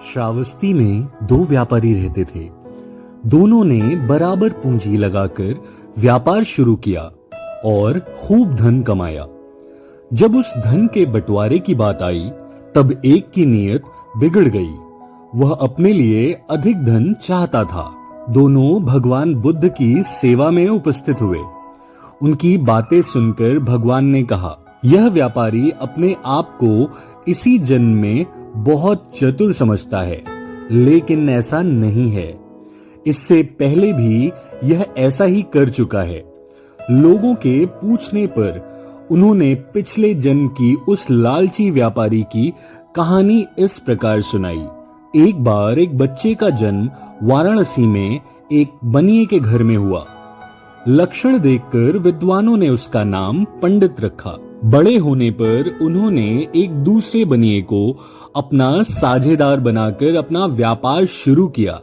श्रावस्ती में दो व्यापारी रहते थे। दोनों ने बराबर पूंजी लगाकर व्यापार शुरू किया और खूब धन कमाया। जब उस धन के बंटवारे की बात आई तब एक की नीयत बिगड़ गई। वह अपने लिए अधिक धन चाहता था। दोनों भगवान बुद्ध की सेवा में उपस्थित हुए। उनकी बातें सुनकर भगवान ने कहा, यह व्यापारी अपने आप को इसी जन्म में बहुत चतुर समझता है, लेकिन ऐसा नहीं है। इससे पहले भी यह ऐसा ही कर चुका है। लोगों के पूछने पर उन्होंने पिछले जन्म की उस लालची व्यापारी की कहानी इस प्रकार सुनाई। एक बार एक बच्चे का जन्म वाराणसी में एक बनिए के घर में हुआ। लक्षण देखकर विद्वानों ने उसका नाम पंडित रखा। बड़े होने पर उन्होंने एक दूसरे बनिए को अपना साझेदार बनाकर अपना व्यापार शुरू किया।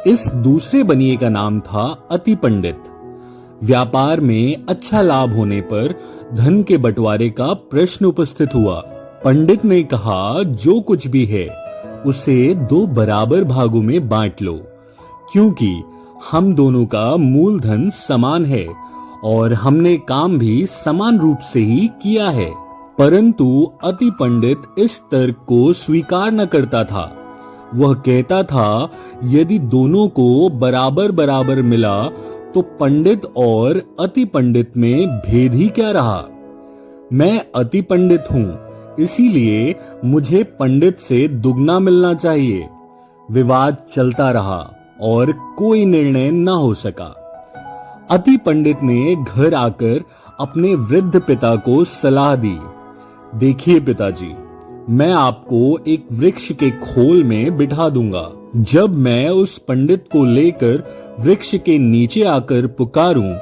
इस दूसरे बनिए का नाम था अति पंडित। व्यापार में अच्छा लाभ होने पर धन के बंटवारे का प्रश्न उपस्थित हुआ। पंडित ने कहा, जो कुछ भी है उसे दो बराबर भागों में बांट लो, क्योंकि हम दोनों का मूलधन समान है और हमने काम भी समान रूप से ही किया है। परंतु अति पंडित इस तर्क को स्वीकार न करता था। वह कहता था, यदि दोनों को बराबर बराबर मिला तो पंडित और अति पंडित में भेद ही क्या रहा। मैं अति पंडित हूं, इसीलिए मुझे पंडित से दुगना मिलना चाहिए। विवाद चलता रहा और कोई निर्णय न हो सका। अति पंडित ने घर आकर अपने वृद्ध पिता को सलाह दी, देखिए पिताजी, मैं आपको एक वृक्ष के खोल में बिठा दूंगा। जब मैं उस पंडित को लेकर वृक्ष के नीचे आकर पुकारूं,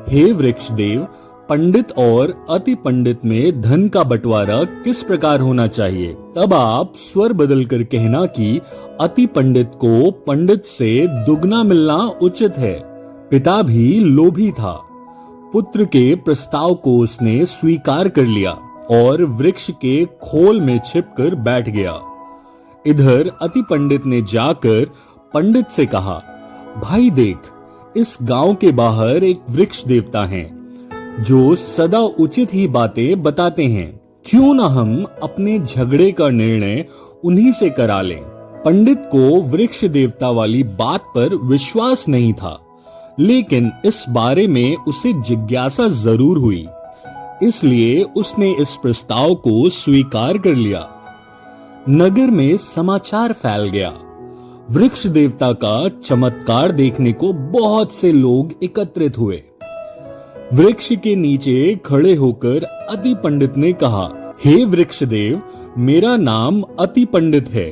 हे वृक्ष देव, पंडित और अति पंडित में धन का बंटवारा किस प्रकार होना चाहिए, तब आप स्वर बदलकर कहना कि अति पंडित को पंडित से दुगना मिलना उचित है। पिता भी लोभी था। पुत्र के प्रस्ताव को उसने स्वीकार कर लिया और वृक्ष के खोल में छिपकर बैठ गया। इधर अति पंडित ने जाकर पंडित से कहा, भाई देख, इस गांव के बाहर एक वृक्ष देवता हैं जो सदा उचित ही बातें बताते हैं। क्यों ना हम अपने झगड़े का निर्णय उन्हीं से करा लें। पंडित को वृक्ष देवता वाली बात पर विश्वास नहीं था, लेकिन इस बारे में उसे जिज्ञासा जरूर हुई, इसलिए उसने इस प्रस्ताव को स्वीकार कर लिया। नगर में समाचार फैल गया। वृक्ष देवता का चमत्कार देखने को बहुत से लोग एकत्रित हुए। वृक्ष के नीचे खड़े होकर अति पंडित ने कहा, हे वृक्ष देव, मेरा नाम अति पंडित है।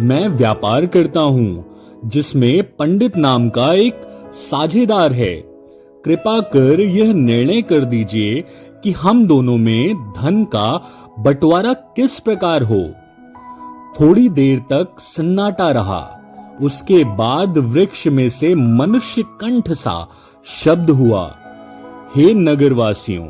मैं व्यापार करता हूँ जिसमें पंडित नाम का एक साझेदार है। कृपा कर यह निर्णय कर दीजिए कि हम दोनों में धन का बंटवारा किस प्रकार हो। थोड़ी देर तक सन्नाटा रहा। उसके बाद वृक्ष में से मनुष्य कंठ सा शब्द हुआ, हे नगरवासियों,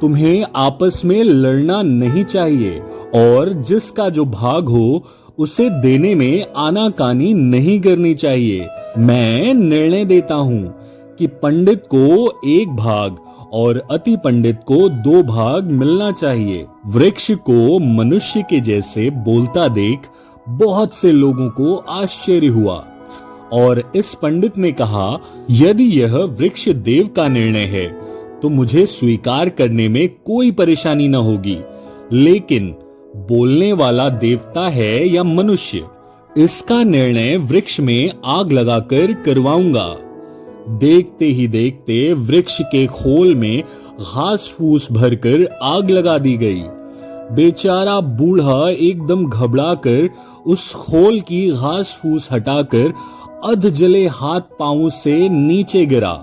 तुम्हें आपस में लड़ना नहीं चाहिए और जिसका जो भाग हो उसे देने में आनाकानी नहीं करनी चाहिए। मैं निर्णय देता हूँ कि पंडित को एक भाग और अति पंडित को दो भाग मिलना चाहिए। वृक्ष को मनुष्य के जैसे बोलता देख बहुत से लोगों को आश्चर्य हुआ और इस पंडित ने कहा, यदि यह वृक्ष देव का निर्णय है तो मुझे स्वीकार करने में कोई परेशानी न होगी, लेकिन बोलने वाला देवता है या मनुष्य, इसका निर्णय वृक्ष में आग लगाकर करवाऊंगा। देखते ही देखते वृक्ष के खोल में घास फूस भरकर आग लगा दी गई। बेचारा बूढ़ा एकदम घबराकर उस खोल की घास फूस हटाकर अध जले हाथ पांवों से नीचे गिरा।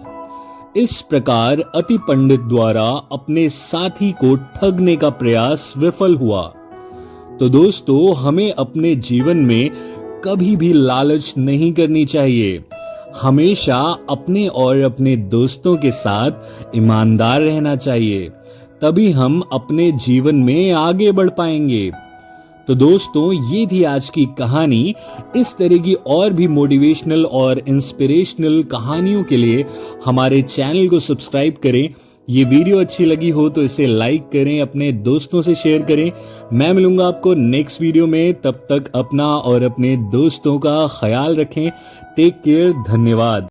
इस प्रकार अति पंडित द्वारा अपने साथी को ठगने का प्रयास विफल हुआ। तो दोस्तों, हमें अपने जीवन में कभी भी लालच नहीं करनी चाहिए। हमेशा अपने और अपने दोस्तों के साथ ईमानदार रहना चाहिए, तभी हम अपने जीवन में आगे बढ़ पाएंगे। तो दोस्तों, ये थी आज की कहानी। इस तरह की और भी मोटिवेशनल और इंस्पिरेशनल कहानियों के लिए हमारे चैनल को सब्सक्राइब करें। ये वीडियो अच्छी लगी हो तो इसे लाइक करें, अपने दोस्तों से शेयर करें। मैं मिलूंगा आपको नेक्स्ट वीडियो में। तब तक अपना और अपने दोस्तों का ख्याल रखें। Take care. धन्यवाद।